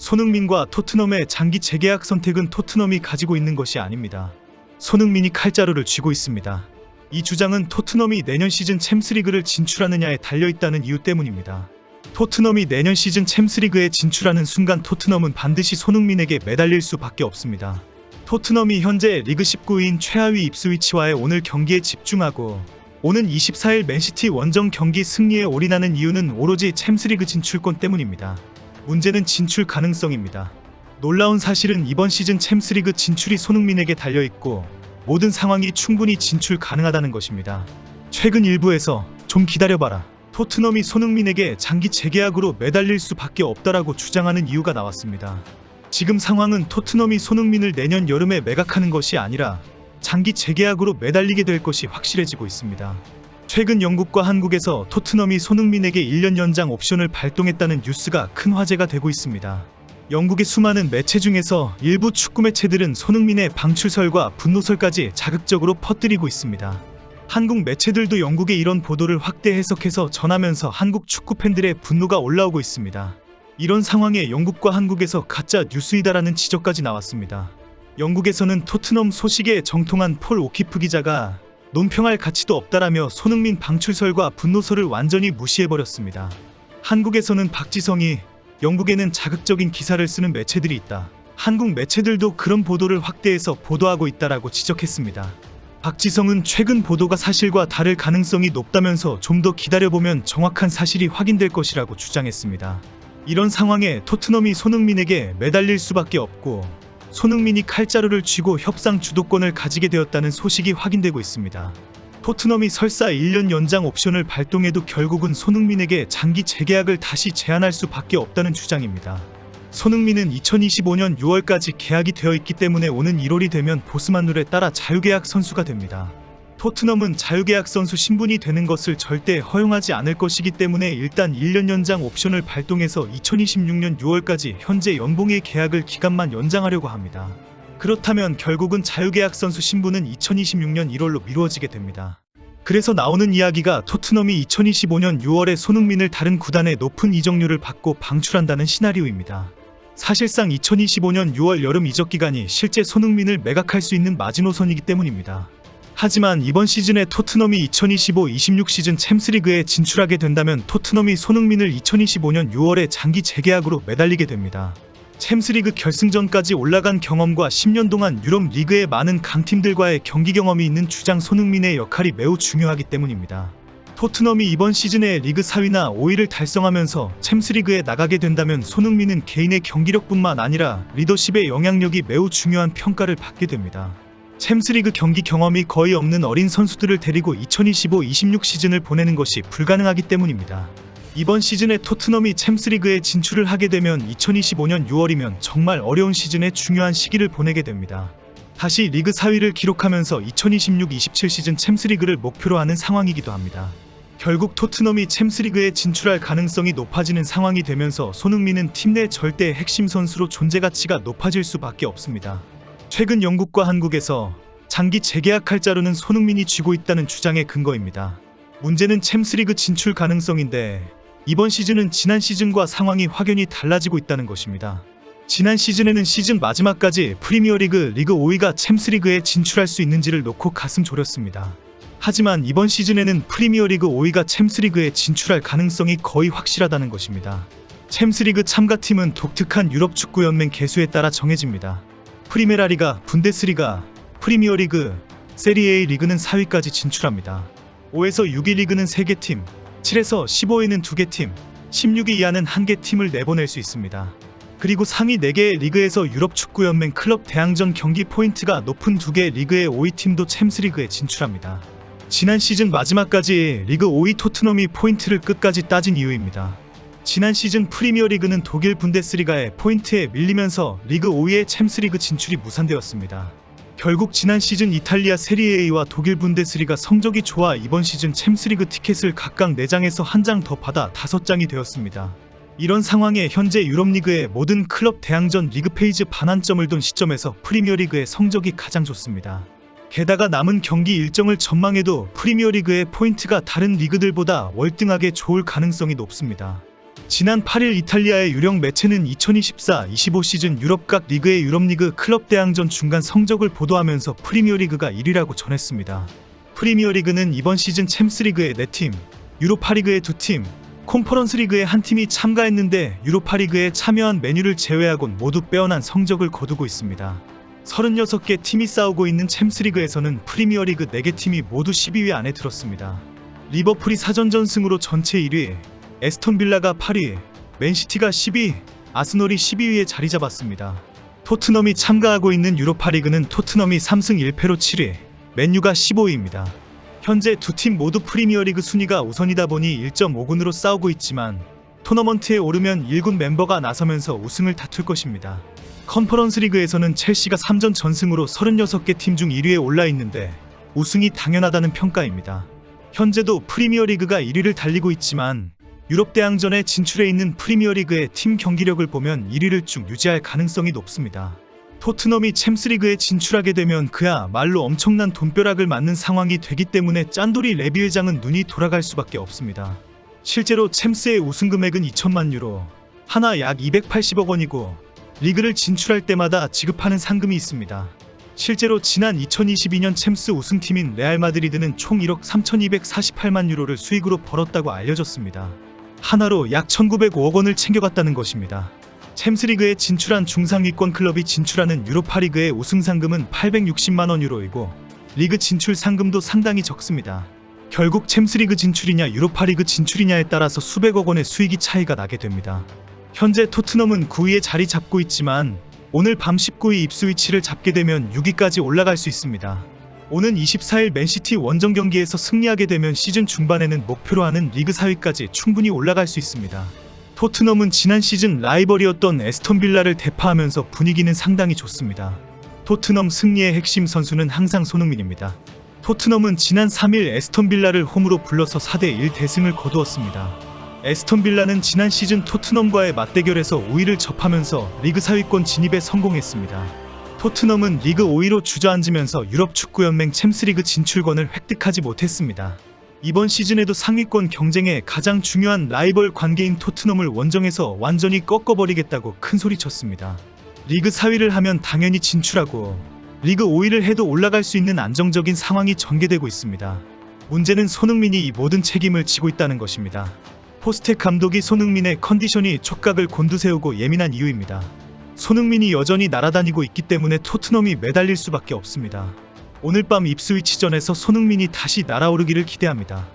손흥민과 토트넘의 장기 재계약 선택은 토트넘이 가지고 있는 것이 아닙니다. 손흥민이 칼자루를 쥐고 있습니다. 이 주장은 토트넘이 내년 시즌 챔스리그를 진출하느냐에 달려있다는 이유 때문입니다. 토트넘이 내년 시즌 챔스리그에 진출하는 순간 토트넘은 반드시 손흥민에게 매달릴 수밖에 없습니다. 토트넘이 현재 리그 19위인 최하위 입스위치와의 오늘 경기에 집중하고 오는 24일 맨시티 원정 경기 승리에 올인하는 이유는 오로지 챔스리그 진출권 때문입니다. 문제는 진출 가능성입니다. 놀라운 사실은 이번 시즌 챔스리그 진출이 손흥민에게 달려있고 모든 상황이 충분히 진출 가능하다는 것입니다. 최근 일부에서 좀 기다려봐라, 토트넘이 손흥민에게 장기 재계약으로 매달릴 수밖에 없다라고 주장하는 이유가 나왔습니다. 지금 상황은 토트넘이 손흥민을 내년 여름에 매각하는 것이 아니라 장기 재계약으로 매달리게 될 것이 확실해지고 있습니다. 최근 영국과 한국에서 토트넘이 손흥민에게 1년 연장 옵션을 발동했다는 뉴스가 큰 화제가 되고 있습니다. 영국의 수많은 매체 중에서 일부 축구 매체들은 손흥민의 방출설과 분노설까지 자극적으로 퍼뜨리고 있습니다. 한국 매체들도 영국의 이런 보도를 확대 해석해서 전하면서 한국 축구 팬들의 분노가 올라오고 있습니다. 이런 상황에 영국과 한국에서 가짜 뉴스이다라는 지적까지 나왔습니다. 영국에서는 토트넘 소식에 정통한 폴 오키프 기자가 논평할 가치도 없다라며 손흥민 방출설과 분노설을 완전히 무시해버렸습니다. 한국에서는 박지성이 영국에는 자극적인 기사를 쓰는 매체들이 있다, 한국 매체들도 그런 보도를 확대해서 보도하고 있다라고 지적했습니다. 박지성은 최근 보도가 사실과 다를 가능성이 높다면서 좀 더 기다려보면 정확한 사실이 확인될 것이라고 주장했습니다. 이런 상황에 토트넘이 손흥민에게 매달릴 수밖에 없고 손흥민이 칼자루를 쥐고 협상 주도권을 가지게 되었다는 소식이 확인되고 있습니다. 토트넘이 설사 1년 연장 옵션을 발동해도 결국은 손흥민에게 장기 재계약을 다시 제안할 수밖에 없다는 주장입니다. 손흥민은 2025년 6월까지 계약이 되어 있기 때문에 오는 1월이 되면 보스만 룰에 따라 자유계약 선수가 됩니다. 토트넘은 자유계약 선수 신분이 되는 것을 절대 허용하지 않을 것이기 때문에 일단 1년 연장 옵션을 발동해서 2026년 6월까지 현재 연봉의 계약을 기간만 연장하려고 합니다. 그렇다면 결국은 자유계약 선수 신분은 2026년 1월로 미루어지게 됩니다. 그래서 나오는 이야기가 토트넘이 2025년 6월에 손흥민을 다른 구단의 높은 이적료를 받고 방출한다는 시나리오입니다. 사실상 2025년 6월 여름 이적 기간이 실제 손흥민을 매각할 수 있는 마지노선이기 때문입니다. 하지만 이번 시즌에 토트넘이 2025-26 시즌 챔스리그에 진출하게 된다면 토트넘이 손흥민을 2025년 6월에 장기 재계약으로 매달리게 됩니다. 챔스리그 결승전까지 올라간 경험과 10년 동안 유럽 리그의 많은 강팀들과의 경기 경험이 있는 주장 손흥민의 역할이 매우 중요하기 때문입니다. 토트넘이 이번 시즌에 리그 4위나 5위를 달성하면서 챔스리그에 나가게 된다면 손흥민은 개인의 경기력뿐만 아니라 리더십의 영향력이 매우 중요한 평가를 받게 됩니다. 챔스리그 경기 경험이 거의 없는 어린 선수들을 데리고 2025-26 시즌을 보내는 것이 불가능하기 때문입니다. 이번 시즌에 토트넘이 챔스리그에 진출을 하게 되면 2025년 6월이면 정말 어려운 시즌의 중요한 시기를 보내게 됩니다. 다시 리그 4위를 기록하면서 2026-27 시즌 챔스리그를 목표로 하는 상황이기도 합니다. 결국 토트넘이 챔스리그에 진출할 가능성이 높아지는 상황이 되면서 손흥민은 팀 내 절대 핵심 선수로 존재 가치가 높아질 수밖에 없습니다. 최근 영국과 한국에서 장기 재계약할 자루는 손흥민이 쥐고 있다는 주장의 근거입니다. 문제는 챔스리그 진출 가능성인데 이번 시즌은 지난 시즌과 상황이 확연히 달라지고 있다는 것입니다. 지난 시즌에는 시즌 마지막까지 프리미어리그 리그 5위가 챔스리그에 진출할 수 있는지를 놓고 가슴 졸였습니다. 하지만 이번 시즌에는 프리미어리그 5위가 챔스리그에 진출할 가능성이 거의 확실하다는 것입니다. 챔스리그 참가팀은 독특한 유럽 축구 연맹 개수에 따라 정해집니다. 프리메라리가, 분데스리가, 프리미어리그, 세리에A 리그는 4위까지 진출합니다. 5에서 6위 리그는 3개 팀, 7에서 15위는 2개 팀, 16위 이하는 1개 팀을 내보낼 수 있습니다. 그리고 상위 4개의 리그에서 유럽 축구 연맹 클럽 대항전 경기 포인트가 높은 2개 리그의 5위 팀도 챔스리그에 진출합니다. 지난 시즌 마지막까지 리그 5위 토트넘이 포인트를 끝까지 따진 이유입니다. 지난 시즌 프리미어리그는 독일 분데스리가의 포인트에 밀리면서 리그 5위의 챔스리그 진출이 무산되었습니다. 결국 지난 시즌 이탈리아 세리에A와 독일 분데스리가 성적이 좋아 이번 시즌 챔스리그 티켓을 각각 4장에서 1장 더 받아 5장이 되었습니다. 이런 상황에 현재 유럽리그의 모든 클럽 대항전 리그 페이지 반환점을 둔 시점에서 프리미어리그의 성적이 가장 좋습니다. 게다가 남은 경기 일정을 전망해도 프리미어리그의 포인트가 다른 리그들보다 월등하게 좋을 가능성이 높습니다. 지난 8일 이탈리아의 유력 매체는 2024-25 시즌 유럽 각 리그의 유럽리그 클럽 대항전 중간 성적을 보도하면서 프리미어리그가 1위라고 전했습니다. 프리미어리그는 이번 시즌 챔스리그에 4팀, 유로파리그에 2팀, 컨퍼런스리그에 1팀이 참가했는데 유로파리그에 참여한 맨유를 제외하곤 모두 빼어난 성적을 거두고 있습니다. 36개 팀이 싸우고 있는 챔스리그에서는 프리미어리그 4개 팀이 모두 12위 안에 들었습니다. 리버풀이 4전전승으로 전체 1위, 에스턴빌라가 8위, 맨시티가 10위, 아스널이 12위에 자리 잡았습니다. 토트넘이 참가하고 있는 유로파리그는 토트넘이 3승 1패로 7위, 맨유가 15위입니다. 현재 두 팀 모두 프리미어리그 순위가 우선이다 보니 1.5군으로 싸우고 있지만 토너먼트에 오르면 1군 멤버가 나서면서 우승을 다툴 것입니다. 컨퍼런스 리그에서는 첼시가 3전 전승으로 36개 팀 중 1위에 올라 있는데 우승이 당연하다는 평가입니다. 현재도 프리미어리그가 1위를 달리고 있지만 유럽 대항전에 진출해 있는 프리미어리그의 팀 경기력을 보면 1위를 쭉 유지할 가능성이 높습니다. 토트넘이 챔스리그에 진출하게 되면 그야말로 엄청난 돈벼락을 맞는 상황이 되기 때문에 짠돌이 레비 회장은 눈이 돌아갈 수밖에 없습니다. 실제로 챔스의 우승 금액은 2천만 유로, 하나 약 280억 원이고 리그를 진출할 때마다 지급하는 상금이 있습니다. 실제로 지난 2022년 챔스 우승팀인 레알 마드리드는 총 1억 3,248만 유로를 수익으로 벌었다고 알려졌습니다. 하나로 약 1,905억 원을 챙겨갔다는 것입니다. 챔스리그에 진출한 중상위권 클럽이 진출하는 유로파리그의 우승 상금은 860만 원 유로이고 리그 진출 상금도 상당히 적습니다. 결국 챔스리그 진출이냐 유로파리그 진출이냐에 따라서 수백억 원의 수익이 차이가 나게 됩니다. 현재 토트넘은 9위에 자리 잡고 있지만 오늘 밤 19위 입스위치를 잡게 되면 6위까지 올라갈 수 있습니다. 오는 24일 맨시티 원정 경기에서 승리하게 되면 시즌 중반에는 목표로 하는 리그 4위까지 충분히 올라갈 수 있습니다. 토트넘은 지난 시즌 라이벌이었던 에스턴 빌라를 대파하면서 분위기는 상당히 좋습니다. 토트넘 승리의 핵심 선수는 항상 손흥민입니다. 토트넘은 지난 3일 에스턴 빌라를 홈으로 불러서 4대1 대승을 거두었습니다. 에스턴 빌라는 지난 시즌 토트넘과의 맞대결에서 5위를 접하면서 리그 4위권 진입에 성공했습니다. 토트넘은 리그 5위로 주저앉으면서 유럽 축구연맹 챔스리그 진출권을 획득하지 못했습니다. 이번 시즌에도 상위권 경쟁에 가장 중요한 라이벌 관계인 토트넘을 원정에서 완전히 꺾어버리겠다고 큰소리쳤습니다. 리그 4위를 하면 당연히 진출하고 리그 5위를 해도 올라갈 수 있는 안정적인 상황이 전개되고 있습니다. 문제는 손흥민이 이 모든 책임을 지고 있다는 것입니다. 포스텍 감독이 손흥민의 컨디션이 촉각을 곤두세우고 예민한 이유입니다. 손흥민이 여전히 날아다니고 있기 때문에 토트넘이 매달릴 수밖에 없습니다. 오늘 밤 입스위치전에서 손흥민이 다시 날아오르기를 기대합니다.